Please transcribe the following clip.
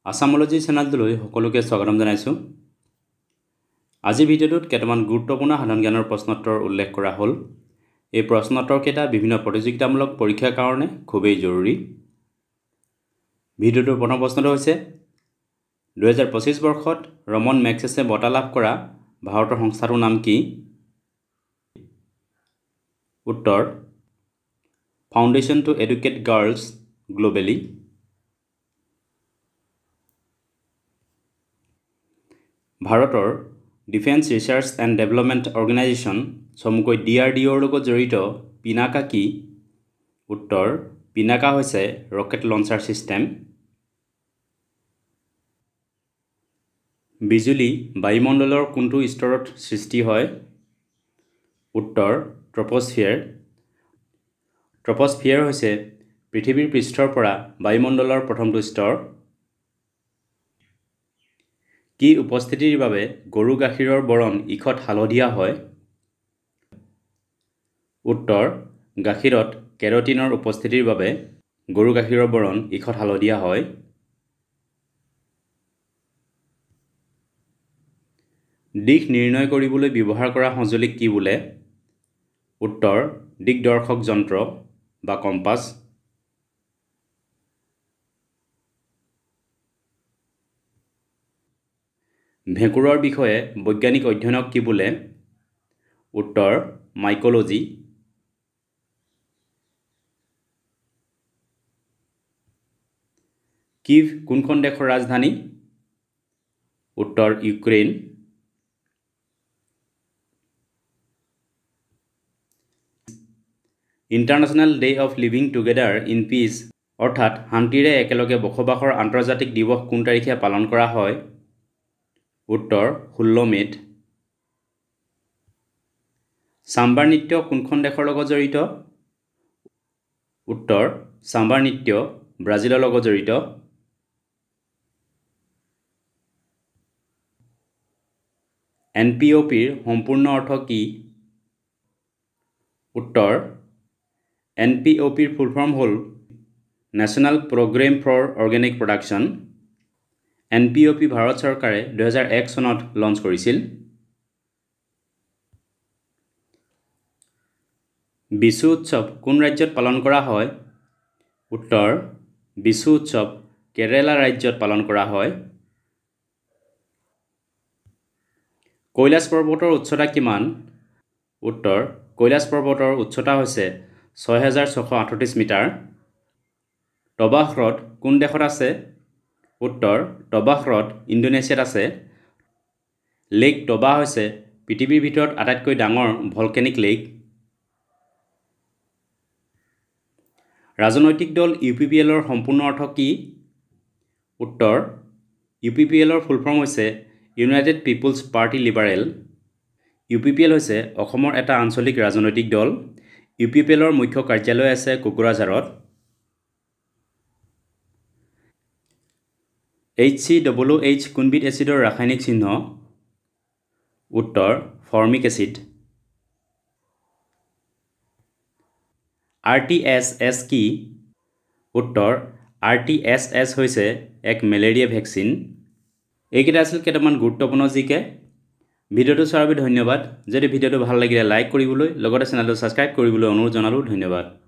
আসামোলজি চেনেলটোলৈ সকলোকে স্বাগতম জনাইছোঁ। আজিৰ ভিডিঅ'টোত কেইটামান গুৰুত্বপূৰ্ণ সাধাৰণ জ্ঞানৰ প্ৰশ্নোত্তৰ উল্লেখ কৰা হ'ল। এই প্ৰশ্নোত্তৰকেইটা বিভিন্ন প্ৰতিযোগিতামূলক পৰীক্ষাৰ কাৰণে খুবেই জৰুৰী। ভিডিঅ'টোৰ প্ৰথম প্ৰশ্নটো হৈছে 2025 বৰ্ষত ৰমন মেগছেছে বঁটা লাভ কৰা ভাৰতৰ সংস্থাটোৰ নাম কি? উত্তৰ ফাউণ্ডেশ্যন টু এডুকেট গাৰ্লছ গ্লোবেলি। ভাৰতৰ defence research and development organisation চমুকৈ DRDOৰ লগত জড়িত পিনাকা কি? উত্তৰ পিনাকা হৈছে ৰকেট লঞ্চাৰ ছিষ্টেম। বিজুলী বায়ুমণ্ডলৰ কোনটো স্তৰত সৃষ্টি হয়? উত্তৰ ট্ৰপ'স্ফিয়াৰ। ট্ৰপ'স্ফিয়াৰ হৈছে পৃথিৱীৰ পৃষ্ঠৰ পৰা বায়ুমণ্ডলৰ প্ৰথমটো স্তৰ। কি উপস্থিতিৰ বাবে গৰু গাখীৰৰ বৰণ ইখত হালধীয়া হয়? উত্তৰ গাখীৰত কেৰটিনৰ উপস্থিতিৰ বাবে গৰু গাখীৰৰ বৰণ ইখত হালধীয়া হয়। দিশ নিৰ্ণয় কৰিবলৈ ব্যৱহাৰ কৰা সঁজুলিক কি বোলে? উত্তৰ দিগদৰ্শক যন্ত্ৰ বা কম্পাছ। ভেঁকুৰৰ বিষয়ে বৈজ্ঞানিক অধ্যয়নক কি বোলে? উত্তৰ মাইক'লজি। কিভ কোনখন দেশৰ ৰাজধানী? উত্তৰ Ukraine. International day of living together in peace অৰ্থাৎ শান্তিৰে একেলগে বসবাসৰ আন্তৰ্জাতিক দিৱস কোন তাৰিখে পালন কৰা হয়? উত্তৰ 16 মে'ত। চাম্বাৰ নৃত্য কোনখন দেশৰ লগত জড়িত? উত্তৰ চাম্বাৰ নৃত্য ব্ৰাজিলৰ লগত জড়িত। NPOPৰ সম্পূৰ্ণ অৰ্থ কি? উত্তৰ NPOPৰ ফুল ফৰ্ম হ'ল national programme for organic production. NPOP Bharat চৰকাৰে 2001 চনত লঞ্চ কৰিছিল। বিশু উৎসৱ কোন ৰাজ্যত পালন কৰা হয়? উত্তৰ বিশু উৎসৱ কেৰালা ৰাজ্যত পালন কৰা হয়। কৈলাশ পৰ্বতৰ উচ্চতা কিমান? উত্তৰ কৈলাশ পৰ্বতৰ উচ্চতা হৈছে 6638 মিটাৰ। টবাহ হ্ৰদ কোন দেশত আছে? উত্তৰ টবাহ হ্ৰদ ইণ্ডোনেছিয়াত আছে। লেক টবাহ হৈছে পৃথিৱীৰ ভিতৰত আটাইতকৈ ডাঙৰ ভলকেনিক লেক। ৰাজনৈতিক দল UPPLৰ সম্পূৰ্ণ অৰ্থ কি? উত্তৰ UPPLৰ ফুল ফৰ্ম হৈছে united peoples party liberal. UPPL হৈছে অসমৰ এটা আঞ্চলিক ৰাজনৈতিক দল। UPPLৰ মুখ্য কাৰ্যালয় আছে কোকৰাঝাৰত। HCOOH কোনবিধ এচিডৰ ৰাসায়নিক চিহ্ন? উত্তৰ ফৰ্মিক এচিড। RTS কি? উত্তৰ RTS হৈছে এক মেলেৰিয়া ভেকচিন। এইকেইটা আছিল কেইটামান গুৰুত্বপূৰ্ণ জিকে। ভিডিঅ'টো চোৱাৰ বাবে ধন্যবাদ। যদি ভিডিঅ'টো ভাল লাগিলে লাইক কৰিবলৈ লগতে চেনেলটো ছাবস্ক্ৰাইব কৰিবলৈ অনুৰোধ জনালোঁ। ধন্যবাদ।